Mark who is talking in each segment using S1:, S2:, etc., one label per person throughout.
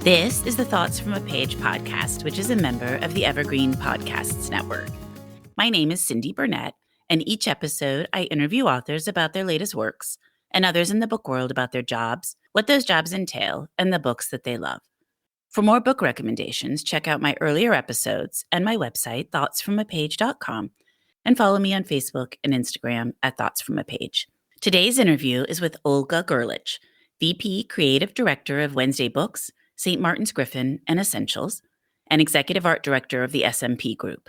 S1: This is the Thoughts from a Page podcast, which is a member of the Evergreen Podcasts Network. My name is Cindy Burnett, and each episode I interview authors about their latest works and others in the book world about their jobs, what those jobs entail, and the books that they love. For more book recommendations, check out my earlier episodes and my website, thoughtsfromapage.com, and follow me on Facebook and Instagram at Thoughts From a Page. Today's interview is with Olga Grlic, VP Creative Director of Wednesday Books, St. Martin's Griffin, and Essentials, and Executive Art Director of the SMP Group.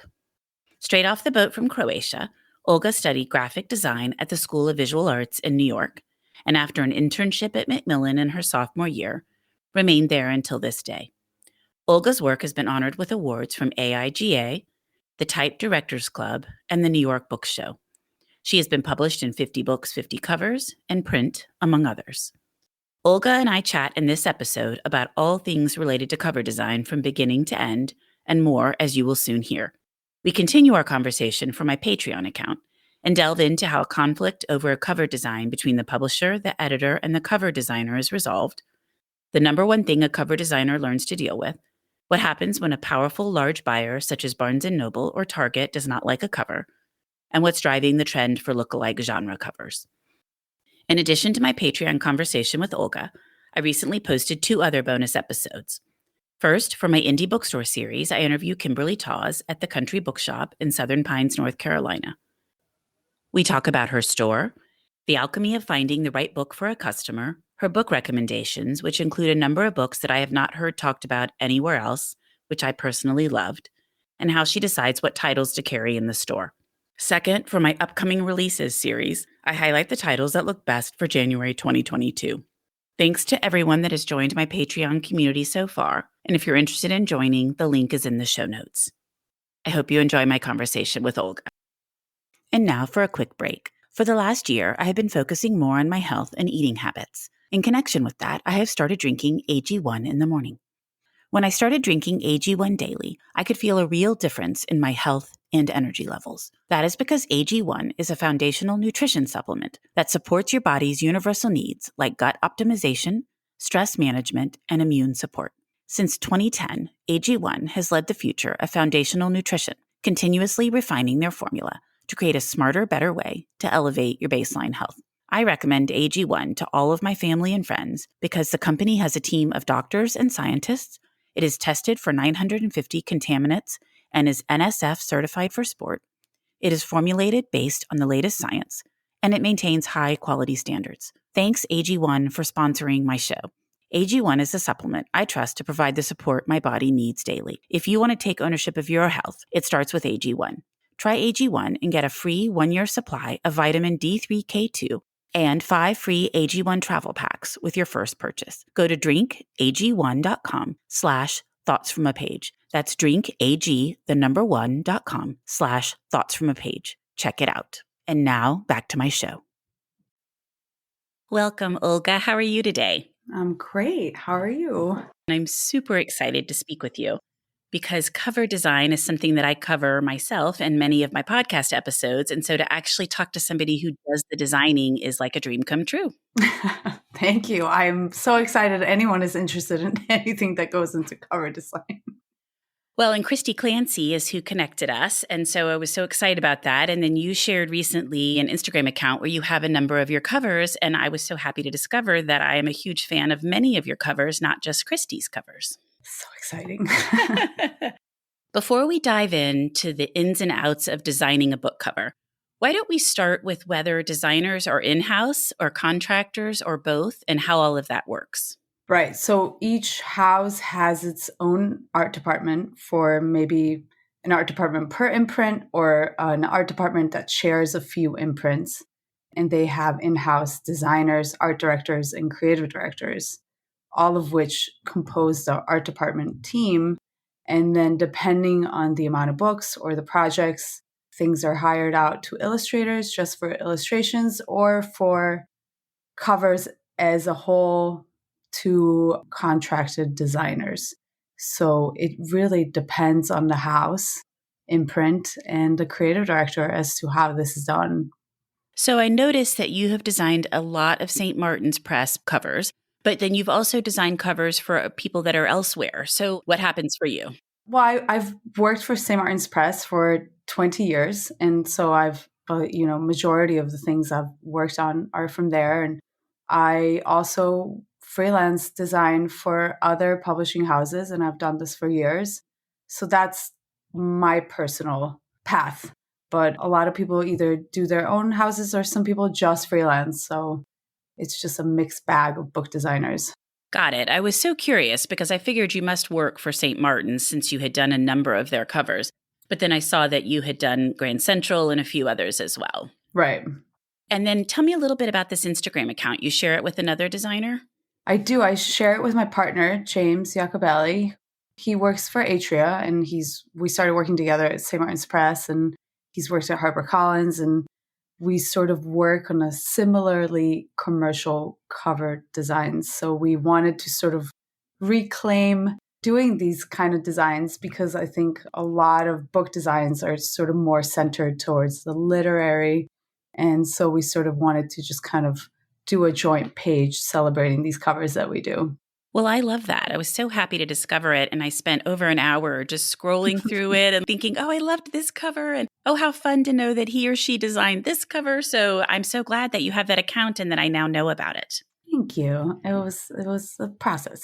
S1: Straight off the boat from Croatia, Olga studied graphic design at the School of Visual Arts in New York, and after an internship at Macmillan in her sophomore year, remained there until this day. Olga's work has been honored with awards from AIGA, the Type Directors Club, and the New York Book Show. She has been published in 50 Books, 50 Covers, and print, among others. Olga and I chat in this episode about all things related to cover design from beginning to end, and more, as you will soon hear. We continue our conversation from my Patreon account and delve into how a conflict over a cover design between the publisher, the editor, and the cover designer is resolved, the number one thing a cover designer learns to deal with, what happens when a powerful large buyer such as Barnes & Noble or Target does not like a cover, and what's driving the trend for lookalike genre covers. In addition to my Patreon conversation with Olga, I recently posted 2 other bonus episodes. First, for my Indie Bookstore series, I interview Kimberly Tawes at the Country Bookshop in Southern Pines, North Carolina. We talk about her store, the alchemy of finding the right book for a customer, her book recommendations, which include a number of books that I have not heard talked about anywhere else, which I personally loved, and how she decides what titles to carry in the store. Second, for my upcoming releases series, I highlight the titles that look best for January 2022. Thanks to everyone that has joined my Patreon community so far, and if you're interested in joining, the link is in the show notes. I hope you enjoy my conversation with Olga. And now for a quick break. For the last year, I have been focusing more on my health and eating habits. In connection with that, I have started drinking AG1 in the morning. When I started drinking AG1 daily, I could feel a real difference in my health and energy levels. That is because AG1 is a foundational nutrition supplement that supports your body's universal needs like gut optimization, stress management, and immune support. Since 2010, AG1 has led the future of foundational nutrition, continuously refining their formula to create a smarter, better way to elevate your baseline health. I recommend AG1 to all of my family and friends because the company has a team of doctors and scientists. It is tested for 950 contaminants and is NSF certified for sport. It is formulated based on the latest science, and it maintains high quality standards. Thanks AG1 for sponsoring my show. AG1 is a supplement I trust to provide the support my body needs daily. If you want to take ownership of your health, it starts with AG1. Try AG1 and get a free 1-year supply of vitamin D3K2 and 5 free AG1 travel packs with your first purchase. Go to drinkag1.com/thoughtsfromapage. That's drinkag1.com/thoughtsfromapage. Check it out. And now back to my show. Welcome, Olga. How are you today?
S2: I'm great. How are you?
S1: I'm super excited to speak with you because cover design is something that I cover myself in many of my podcast episodes. And so to actually talk to somebody who does the designing is like a dream come true.
S2: Thank you. I'm so excited anyone is interested in anything that goes into cover design.
S1: Well, and Christy Clancy is who connected us. And so I was so excited about that. And then you shared recently an Instagram account where you have a number of your covers. And I was so happy to discover that I am a huge fan of many of your covers, not just Christy's covers.
S2: So exciting.
S1: Before we dive into the ins and outs of designing a book cover, why don't we start with whether designers are in-house or contractors or both and how all of that works?
S2: Right. So each house has its own art department for maybe an art department per imprint or an art department that shares a few imprints. And they have in-house designers, art directors, and creative directors, all of which compose the art department team. And then depending on the amount of books or the projects, things are hired out to illustrators just for illustrations or for covers as a whole to contracted designers. So it really depends on the house, imprint, and the creative director as to how this is done.
S1: So I noticed that you have designed a lot of St. Martin's Press covers, But then you've also designed covers for people that are elsewhere. So what happens for you?
S2: Well, I've worked for St. Martin's Press for 20 years. And so majority of the things I've worked on are from there. And I also freelance design for other publishing houses, and I've done this for years. So that's my personal path. But a lot of people either do their own houses or some people just freelance. So it's just a mixed bag of book designers.
S1: Got it. I was so curious because I figured you must work for St. Martin's since you had done a number of their covers. But then I saw that you had done Grand Central and a few others as well.
S2: Right.
S1: And then tell me a little bit about this Instagram account. You share it with another designer?
S2: I do. I share it with my partner, James Jacobelli. He works for Atria, and we started working together at St. Martin's Press, and he's worked at HarperCollins, and we sort of work on a similarly commercial cover designs. So we wanted to sort of reclaim doing these kind of designs because I think a lot of book designs are sort of more centered towards the literary. And so we sort of wanted to just kind of do a joint page celebrating these covers that we do.
S1: Well, I love that. I was so happy to discover it. And I spent over an hour just scrolling through it and thinking, oh, I loved this cover. And oh, how fun to know that he or she designed this cover. So I'm so glad that you have that account and that I now know about it.
S2: Thank you. It was a process.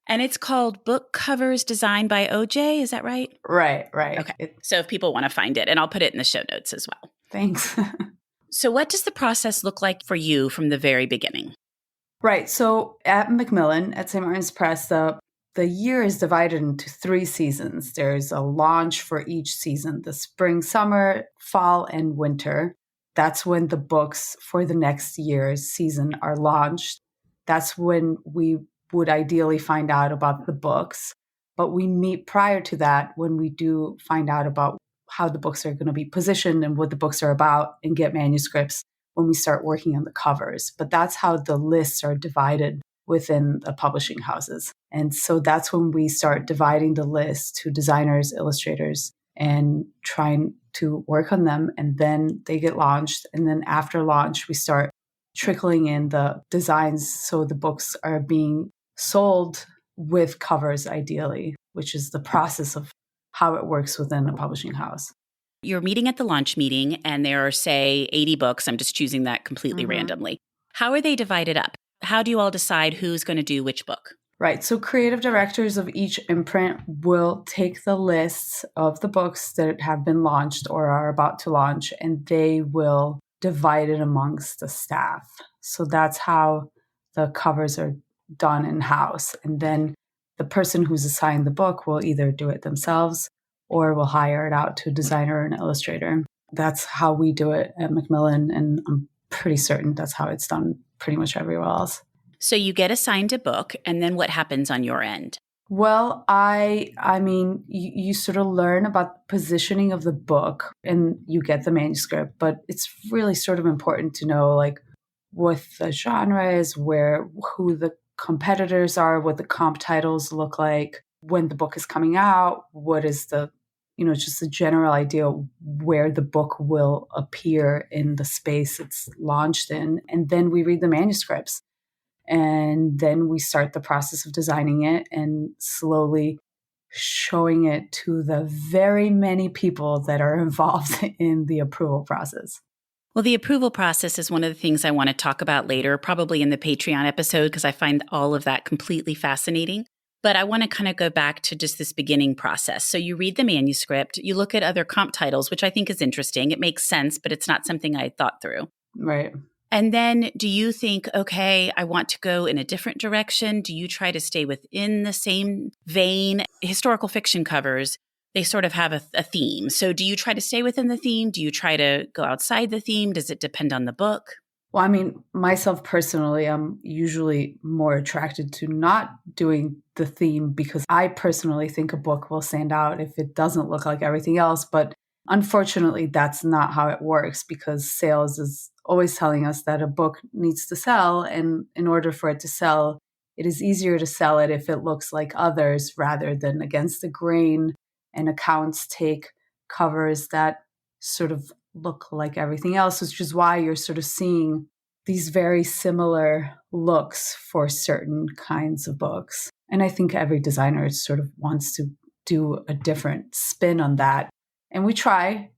S1: And it's called Book Covers Designed by OJ. Is that right?
S2: Right.
S1: Okay. So if people want to find it, and I'll put it in the show notes as well.
S2: Thanks.
S1: So what does the process look like for you from the very beginning?
S2: Right. So at Macmillan, at St. Martin's Press, the year is divided into 3 seasons. There's a launch for each season, the spring, summer, fall, and winter. That's when the books for the next year's season are launched. That's when we would ideally find out about the books. But we meet prior to that when we do find out about how the books are going to be positioned and what the books are about and get manuscripts when we start working on the covers. But that's how the lists are divided within the publishing houses. And so that's when we start dividing the list to designers, illustrators, and trying to work on them. And then they get launched. And then after launch, we start trickling in the designs. So the books are being sold with covers, ideally, which is the process of how it works within a publishing house.
S1: You're meeting at the launch meeting and there are, say, 80 books. I'm just choosing that completely randomly. How are they divided up? How do you all decide who's going to do which book?
S2: Right. So creative directors of each imprint will take the lists of the books that have been launched or are about to launch, and they will divide it amongst the staff. So that's how the covers are done in-house. And then the person who's assigned the book will either do it themselves or will hire it out to a designer or an illustrator. That's how we do it at Macmillan, and I'm pretty certain that's how it's done pretty much everywhere else.
S1: So you get assigned a book, and then what happens on your end?
S2: Well, I mean, you sort of learn about the positioning of the book and you get the manuscript, but it's really sort of important to know like what the genre is, who the competitors are, what the comp titles look like, when the book is coming out, what is the, just a general idea of where the book will appear in the space it's launched in. And then we read the manuscripts. And then we start the process of designing it and slowly showing it to the very many people that are involved in the approval process.
S1: Well, the approval process is one of the things I want to talk about later, probably in the Patreon episode, because I find all of that completely fascinating. But I want to kind of go back to just this beginning process. So you read the manuscript, you look at other comp titles, which I think is interesting. It makes sense, but it's not something I thought through.
S2: Right.
S1: And then do you think, okay, I want to go in a different direction? Do you try to stay within the same vein? Historical fiction covers, they sort of have a theme. So do you try to stay within the theme? Do you try to go outside the theme? Does it depend on the book?
S2: Well, I mean, myself personally, I'm usually more attracted to not doing the theme because I personally think a book will stand out if it doesn't look like everything else. But unfortunately, that's not how it works because sales is always telling us that a book needs to sell. And in order for it to sell, it is easier to sell it if it looks like others rather than against the grain. And accounts take covers that sort of look like everything else, which is why you're sort of seeing these very similar looks for certain kinds of books. And I think every designer sort of wants to do a different spin on that. And we try.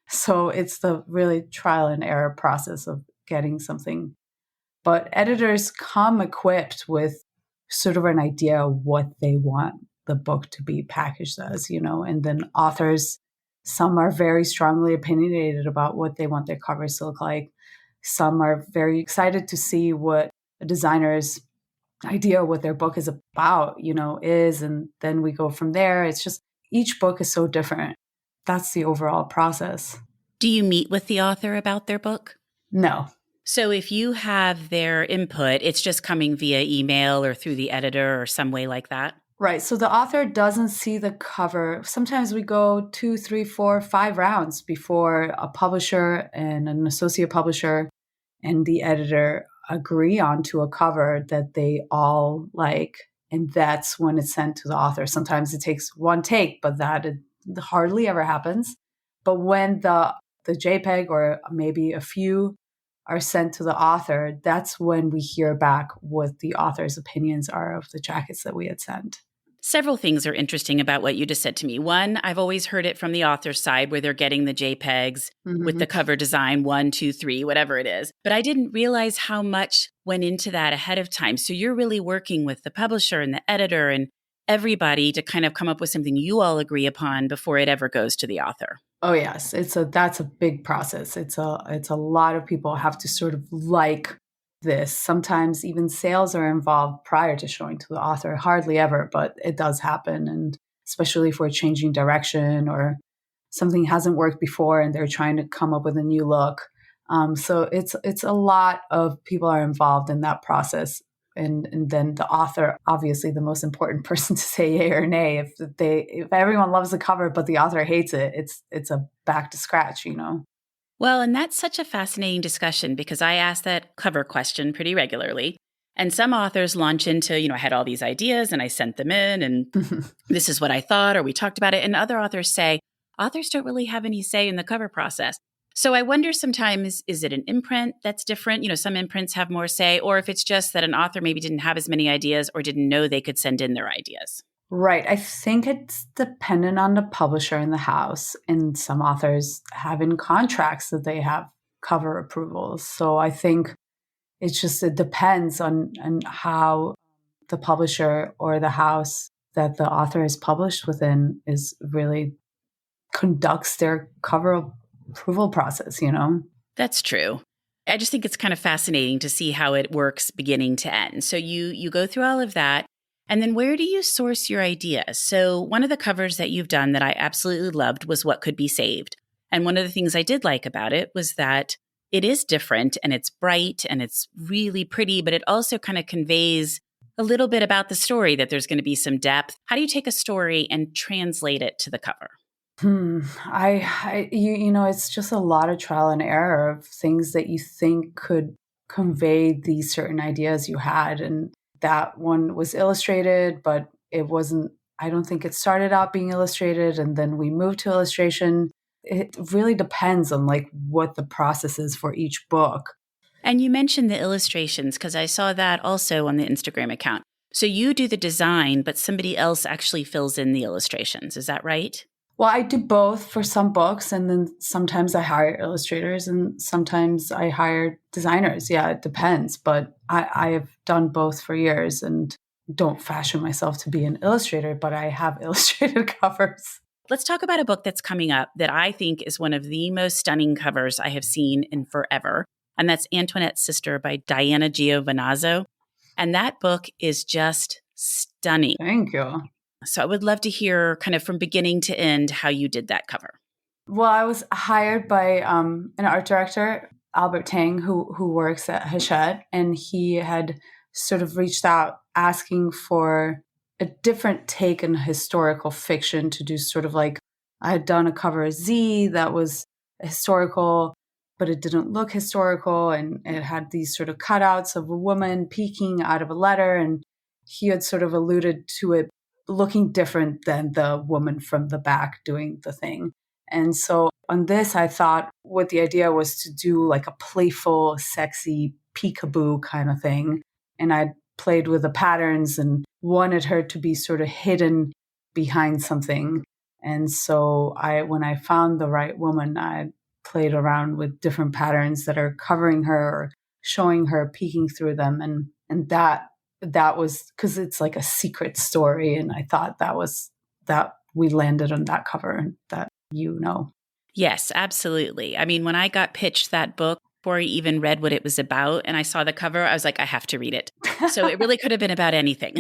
S2: So it's the really trial and error process of getting something. But editors come equipped with sort of an idea of what they want the book to be packaged as, and then authors, some are very strongly opinionated about what they want their covers to look like. Some are very excited to see what a designer's idea of what their book is about, is. And then we go from there. It's just each book is so different. That's the overall process.
S1: Do you meet with the author about their book?
S2: No.
S1: So if you have their input, it's just coming via email or through the editor or some way like that?
S2: Right. So the author doesn't see the cover. Sometimes we go 2, 3, 4, 5 rounds before a publisher and an associate publisher and the editor agree onto a cover that they all like. And that's when it's sent to the author. Sometimes it takes one take, but that hardly ever happens. But when the JPEG or maybe a few are sent to the author, that's when we hear back what the author's opinions are of the jackets that we had sent.
S1: Several things are interesting about what you just said to me. One, I've always heard it from the author's side where they're getting the JPEGs with the cover design 1, 2, 3, whatever it is. But I didn't realize how much went into that ahead of time. So you're really working with the publisher and the editor and everybody to kind of come up with something you all agree upon before it ever goes to the author.
S2: Oh yes, that's a big process. It's a lot of people have to sort of like this. Sometimes even sales are involved prior to showing to the author. Hardly ever, but it does happen. And especially if we're changing direction or something hasn't worked before and they're trying to come up with a new look. So it's a lot of people are involved in that process. And then the author, obviously the most important person to say yay or nay. If everyone loves the cover but the author hates it, it's a back to scratch,
S1: Well, and that's such a fascinating discussion because I ask that cover question pretty regularly. And some authors launch into, I had all these ideas and I sent them in and this is what I thought, or we talked about it. And other authors say, authors don't really have any say in the cover process. So I wonder sometimes, is it an imprint that's different? Some imprints have more say, or if it's just that an author maybe didn't have as many ideas or didn't know they could send in their ideas.
S2: Right. I think it's dependent on the publisher in the house. And some authors have in contracts that they have cover approvals. So I think it depends on how the publisher or the house that the author is published within is really conducts their cover approval process,
S1: That's true. I just think it's kind of fascinating to see how it works beginning to end. So you go through all of that. And then where do you source your ideas? So one of the covers that you've done that I absolutely loved was What Could Be Saved. And one of the things I did like about it was that it is different and it's bright and it's really pretty, but it also kind of conveys a little bit about the story, that there's going to be some depth. How do you take a story and translate it to the cover?
S2: It's just a lot of trial and error of things that you think could convey these certain ideas you had. And that one was illustrated, but it wasn't, I don't think it started out being illustrated. And then we moved to illustration. It really depends on what the process is for each book.
S1: And you mentioned the illustrations because I saw that also on the Instagram account. So you do the design, but somebody else actually fills in the illustrations. Is that right?
S2: Well, I do both for some books, and then sometimes I hire illustrators and sometimes I hire designers. Yeah, it depends. But I have done both for years and don't fashion myself to be an illustrator, but I have illustrated covers.
S1: Let's talk about a book that's coming up that I think is one of the most stunning covers I have seen in forever. And that's Antoinette's Sister by Diana Giovinazzo. And that book is just stunning.
S2: Thank you.
S1: So I would love to hear kind of from beginning to end how you did that cover.
S2: Well, I was hired by an art director, Albert Tang, who works at Hachette, and he had sort of reached out asking for a different take in historical fiction to do sort of I had done a cover of Z that was historical, but it didn't look historical, and it had these sort of cutouts of a woman peeking out of a letter, and he had sort of alluded to it looking different than the woman from the back doing the thing. And so on this, I thought what the idea was to do like a playful, sexy peekaboo kind of thing. And I played with the patterns and wanted her to be sort of hidden behind something. And so when I found the right woman, I played around with different patterns that are covering her or showing her peeking through them. And that was because it's like a secret story. And I thought that we landed on that cover that
S1: Yes, absolutely. I mean, when I got pitched that book before I even read what it was about and I saw the cover, I was like, I have to read it. So it really could have been about anything.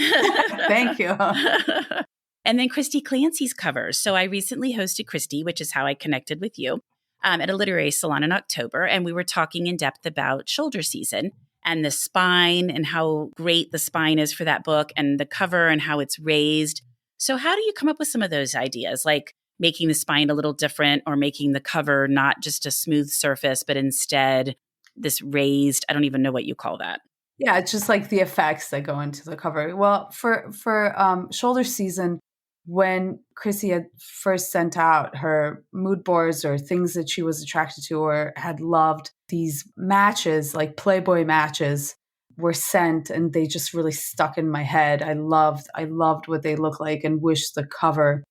S2: Thank you.
S1: And then Christy Clancy's covers. So I recently hosted Christy, which is how I connected with you, at a literary salon in October. And we were talking in depth about shoulder season and the spine and how great the spine is for that book and the cover and how it's raised. So how do you come up with some of those ideas, like making the spine a little different or making the cover not just a smooth surface, but instead this raised, I don't even know what you call that.
S2: Yeah, it's just like the effects that go into the cover. Well, for shoulder season, when Chrissy had first sent out her mood boards or things that she was attracted to or had loved, these matches, like Playboy matches, were sent and they just really stuck in my head. I loved what they look like and wished the cover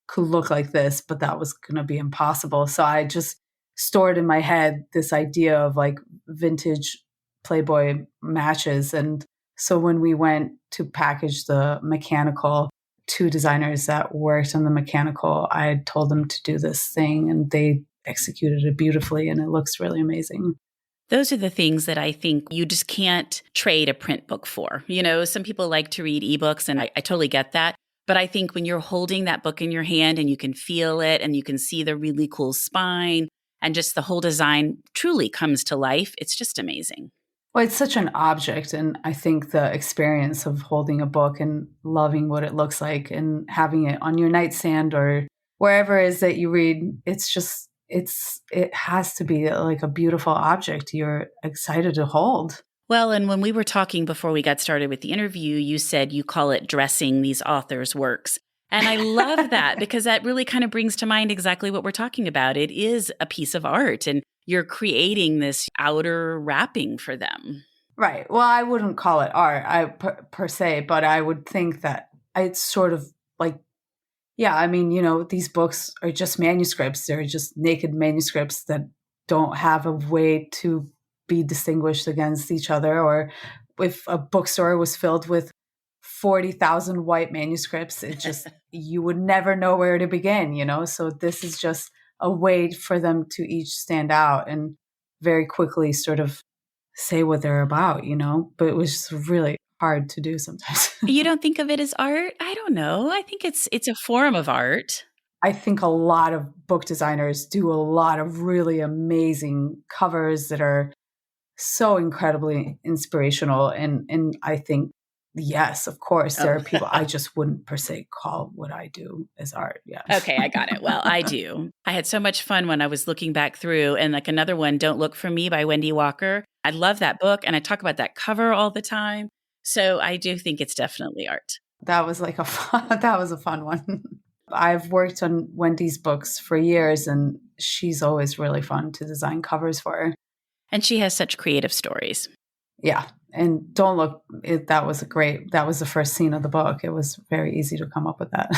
S2: could look like this, but that was going to be impossible. So I just stored in my head this idea of like vintage Playboy matches. And so when we went to package the mechanical, two designers that worked on the mechanical, I told them to do this thing and they executed it beautifully and it looks really amazing.
S1: Those are the things that I think you just can't trade a print book for. You know, some people like to read ebooks, and I totally get that. But I think when you're holding that book in your hand and you can feel it and you can see the really cool spine and just the whole design truly comes to life, it's just amazing.
S2: Well, it's such an object. And I think the experience of holding a book and loving what it looks like and having it on your nightstand or wherever it is that you read, it has to be like a beautiful object you're excited to hold.
S1: Well, and when we were talking before we got started with the interview, you said you call it dressing these authors' works. And I love that because that really kind of brings to mind exactly what we're talking about. It is a piece of art and you're creating this outer wrapping for them.
S2: Right. Well, I wouldn't call it art per se, but I would think that it's sort of like, yeah, I mean, these books are just manuscripts. They're just naked manuscripts that don't have a way to be distinguished against each other. Or if a bookstore was filled with 40,000 white manuscripts, you would never know where to begin. So this is just a way for them to each stand out and very quickly sort of say what they're about. But it was just really hard to do sometimes.
S1: You don't think of it as art? I don't know. I think it's a form of art.
S2: I think a lot of book designers do a lot of really amazing covers that are so incredibly inspirational. And I think, yes, of course, there are people I just wouldn't per se call what I do as art. Yeah.
S1: Okay, I got it. Well, I do. I had so much fun when I was looking back through and like another one, Don't Look for Me by Wendy Walker. I love that book and I talk about that cover all the time. So I do think it's definitely art.
S2: That was that was a fun one. I've worked on Wendy's books for years and she's always really fun to design covers for her.
S1: And she has such creative stories.
S2: Yeah. And Don't Look, that was the first scene of the book. It was very easy to come up with that.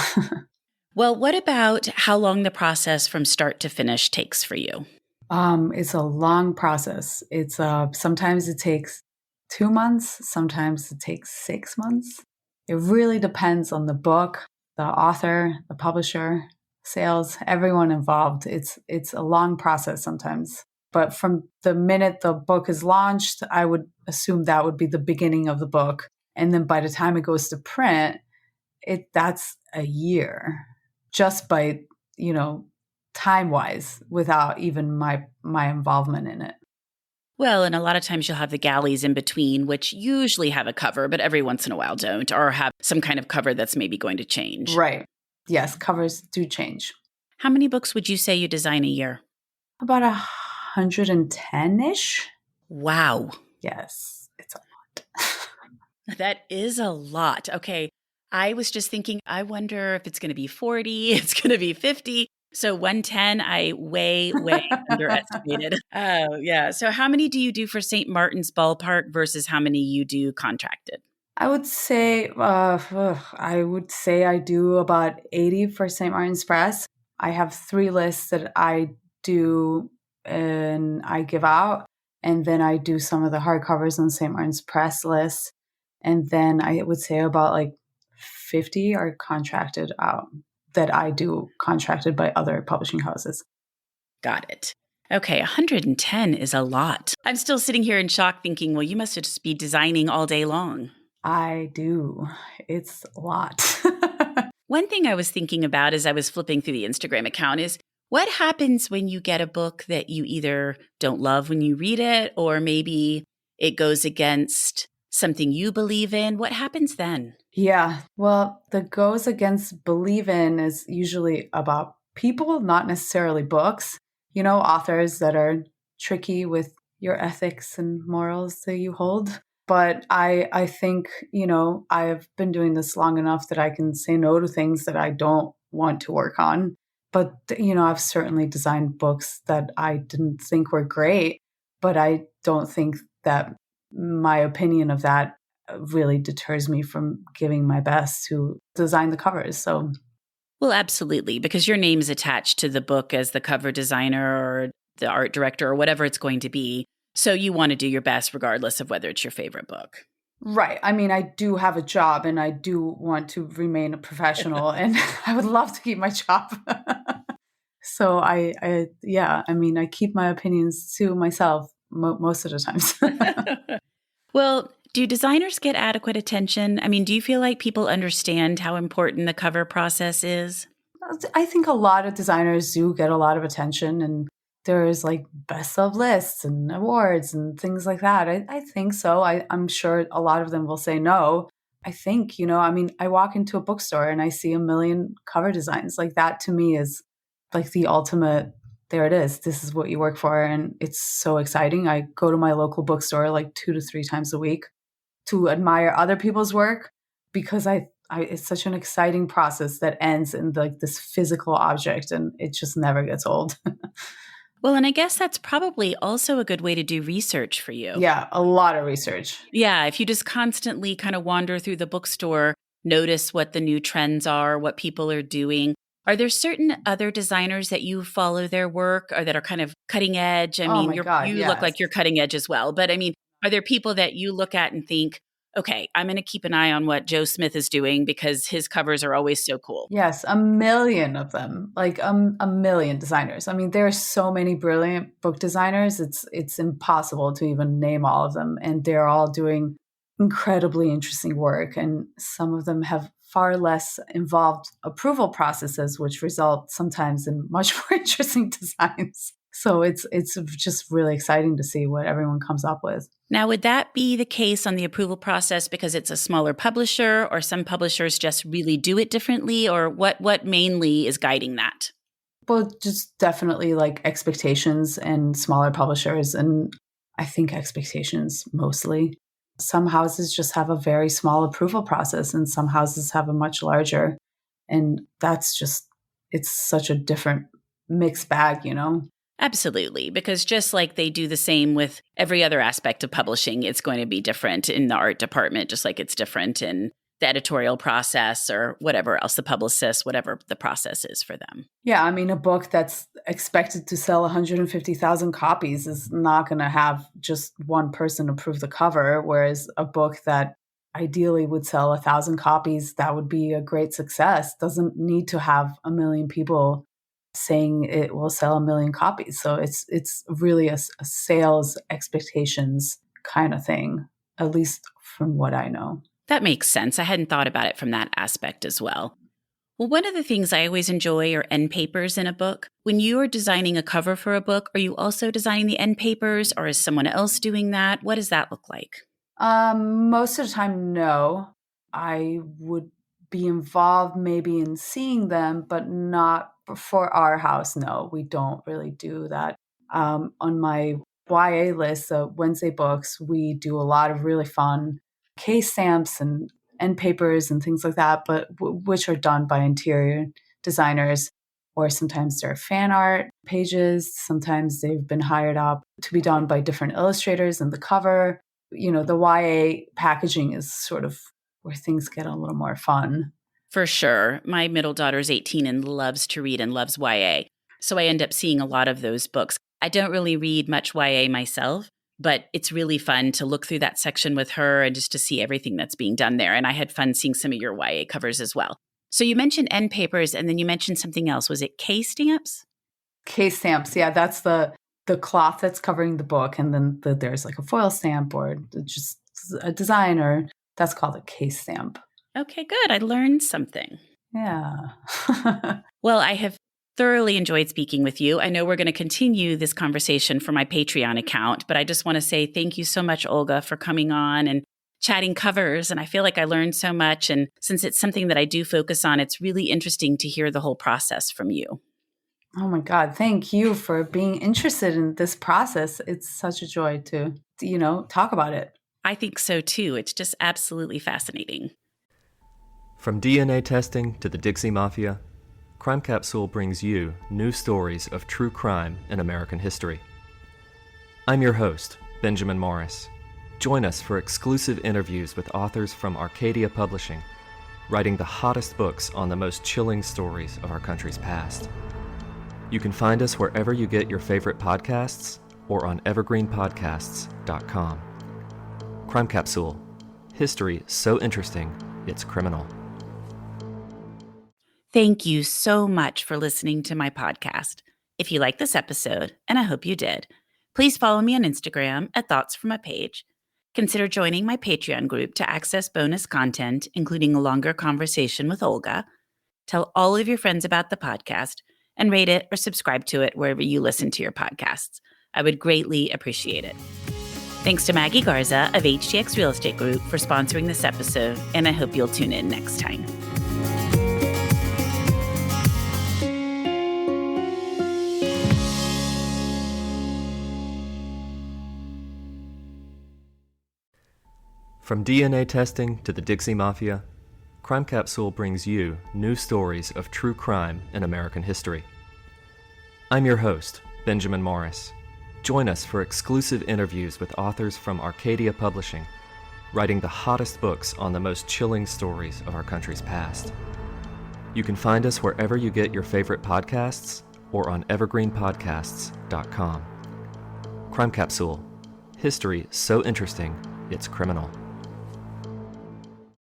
S1: Well, what about how long the process from start to finish takes for you?
S2: It's a long process. It's sometimes it takes 2 months, sometimes it takes 6 months. It really depends on the book, the author, the publisher, sales, everyone involved. It's a long process sometimes. But from the minute the book is launched, I would assume that would be the beginning of the book. And then by the time it goes to print, that's a year just by, time-wise without even my involvement in it.
S1: Well, and a lot of times you'll have the galleys in between, which usually have a cover, but every once in a while don't, or have some kind of cover that's maybe going to change.
S2: Right. Yes, covers do change.
S1: How many books would you say you design a year?
S2: About 110-ish.
S1: Wow.
S2: Yes, it's a lot.
S1: That is a lot. Okay. I was just thinking, I wonder if it's going to be 40, it's going to be 50. So 110, I way underestimated. Oh, yeah. So how many do you do for St. Martin's Ballpark versus how many you do contracted?
S2: I would say I do about 80 for St. Martin's Press. I have 3 lists that I do and I give out. And then I do some of the hardcovers on St. Martin's Press list. And then I would say about like 50 are contracted out that I do contracted by other publishing houses.
S1: Got it. Okay, 110 is a lot. I'm still sitting here in shock thinking, well, you must just be designing all day long.
S2: I do. It's a lot.
S1: One thing I was thinking about as I was flipping through the Instagram account is what happens when you get a book that you either don't love when you read it, or maybe it goes against something you believe in? What happens then?
S2: Yeah. Well, the goes against believe in is usually about people, not necessarily books. Authors that are tricky with your ethics and morals that you hold. But I think, I've been doing this long enough that I can say no to things that I don't want to work on. But, I've certainly designed books that I didn't think were great, but I don't think that my opinion of that really deters me from giving my best to design the covers. So,
S1: Well, absolutely, because your name is attached to the book as the cover designer or the art director or whatever it's going to be. So you want to do your best regardless of whether it's your favorite book.
S2: right. I mean, I do have a job and I do want to remain a professional and I would love to keep my job. So yeah, I mean, I keep my opinions to myself most of the times.
S1: Well, do designers get adequate attention? I mean, do you feel like people understand how important the cover process is?
S2: I think a lot of designers do get a lot of attention, and there's like best of lists and awards and things like that. I think so. I'm sure a lot of them will say no. I think, I mean, I walk into a bookstore and I see a million cover designs. Like that to me is like the ultimate, there it is. This is what you work for. And it's so exciting. I go to my local bookstore like 2 to 3 times a week to admire other people's work because it's such an exciting process that ends in like this physical object and it just never gets old.
S1: Well, and I guess that's probably also a good way to do research for you.
S2: Yeah, a lot of research.
S1: Yeah, if you just constantly kind of wander through the bookstore, notice what the new trends are, what people are doing. Are there certain other designers that you follow their work or that are kind of cutting edge? I
S2: Oh
S1: mean,
S2: my God,
S1: you look
S2: yes.
S1: like you're cutting edge as well. But I mean, are there people that you look at and think, okay, I'm going to keep an eye on what Joe Smith is doing because his covers are always so cool?
S2: Yes, a million of them, like a million designers. I mean, there are so many brilliant book designers. It's impossible to even name all of them, and they're all doing incredibly interesting work. And some of them have far less involved approval processes, which result sometimes in much more interesting designs. So it's just really exciting to see what everyone comes up with.
S1: Now, would that be the case on the approval process because it's a smaller publisher, or some publishers just really do it differently, or what mainly is guiding that?
S2: Well, just definitely like expectations and smaller publishers. And I think expectations mostly. Some houses just have a very small approval process, and some houses have a much larger. And it's such a different mixed bag.
S1: Absolutely, because just like they do the same with every other aspect of publishing, it's going to be different in the art department, just like it's different in the editorial process or whatever else, the publicist, whatever the process is for them.
S2: Yeah, I mean, a book that's expected to sell 150,000 copies is not going to have just one person approve the cover, whereas a book that ideally would sell 1,000 copies, that would be a great success, doesn't need to have a million people saying it will sell a million copies. So it's really a sales expectations kind of thing, at least from what I know.
S1: That makes sense. I hadn't thought about it from that aspect as well. Well, one of the things I always enjoy are end papers in a book. When you are designing a cover for a book, are you also designing the end papers, or is someone else doing that? What does that look like?
S2: Most of the time, no. I would be involved maybe in seeing them, but not for our house. No, we don't really do that. On my YA list, Wednesday books, we do a lot of really fun case stamps and end papers and things like that, but which are done by interior designers. or sometimes they're fan art pages. Sometimes they've been hired up to be done by different illustrators and the cover. The YA packaging is sort of where things get a little more fun.
S1: For sure. My middle daughter's 18 and loves to read and loves YA. So I end up seeing a lot of those books. I don't really read much YA myself, but it's really fun to look through that section with her and just to see everything that's being done there. And I had fun seeing some of your YA covers as well. So you mentioned end papers and then you mentioned something else. Was it case stamps?
S2: Case stamps. Yeah, that's the cloth that's covering the book. And then there's like a foil stamp or just a design, or that's called a case stamp.
S1: Okay, good. I learned something.
S2: Yeah.
S1: Well, I have thoroughly enjoyed speaking with you. I know we're going to continue this conversation for my Patreon account, but I just want to say thank you so much, Olga, for coming on and chatting covers. And I feel like I learned so much. And since it's something that I do focus on, it's really interesting to hear the whole process from you.
S2: Oh my God. Thank you for being interested in this process. It's such a joy to talk about it.
S1: I think so too. It's just absolutely fascinating.
S3: From DNA testing to the Dixie Mafia, Crime Capsule brings you new stories of true crime in American history. I'm your host, Benjamin Morris. Join us for exclusive interviews with authors from Arcadia Publishing, writing the hottest books on the most chilling stories of our country's past. You can find us wherever you get your favorite podcasts or on evergreenpodcasts.com. Crime Capsule. History so interesting, it's criminal.
S1: Thank you so much for listening to my podcast. If you like this episode, and I hope you did, please follow me on Instagram at Thoughts From a Page. Consider joining my Patreon group to access bonus content, including a longer conversation with Olga. Tell all of your friends about the podcast and rate it or subscribe to it wherever you listen to your podcasts. I would greatly appreciate it. Thanks to Maggie Garza of HTX Real Estate Group for sponsoring this episode, and I hope you'll tune in next time.
S3: From DNA testing to the Dixie Mafia, Crime Capsule brings you new stories of true crime in American history. I'm your host, Benjamin Morris. Join us for exclusive interviews with authors from Arcadia Publishing, writing the hottest books on the most chilling stories of our country's past. You can find us wherever you get your favorite podcasts or on evergreenpodcasts.com. Crime Capsule. History so interesting, it's criminal.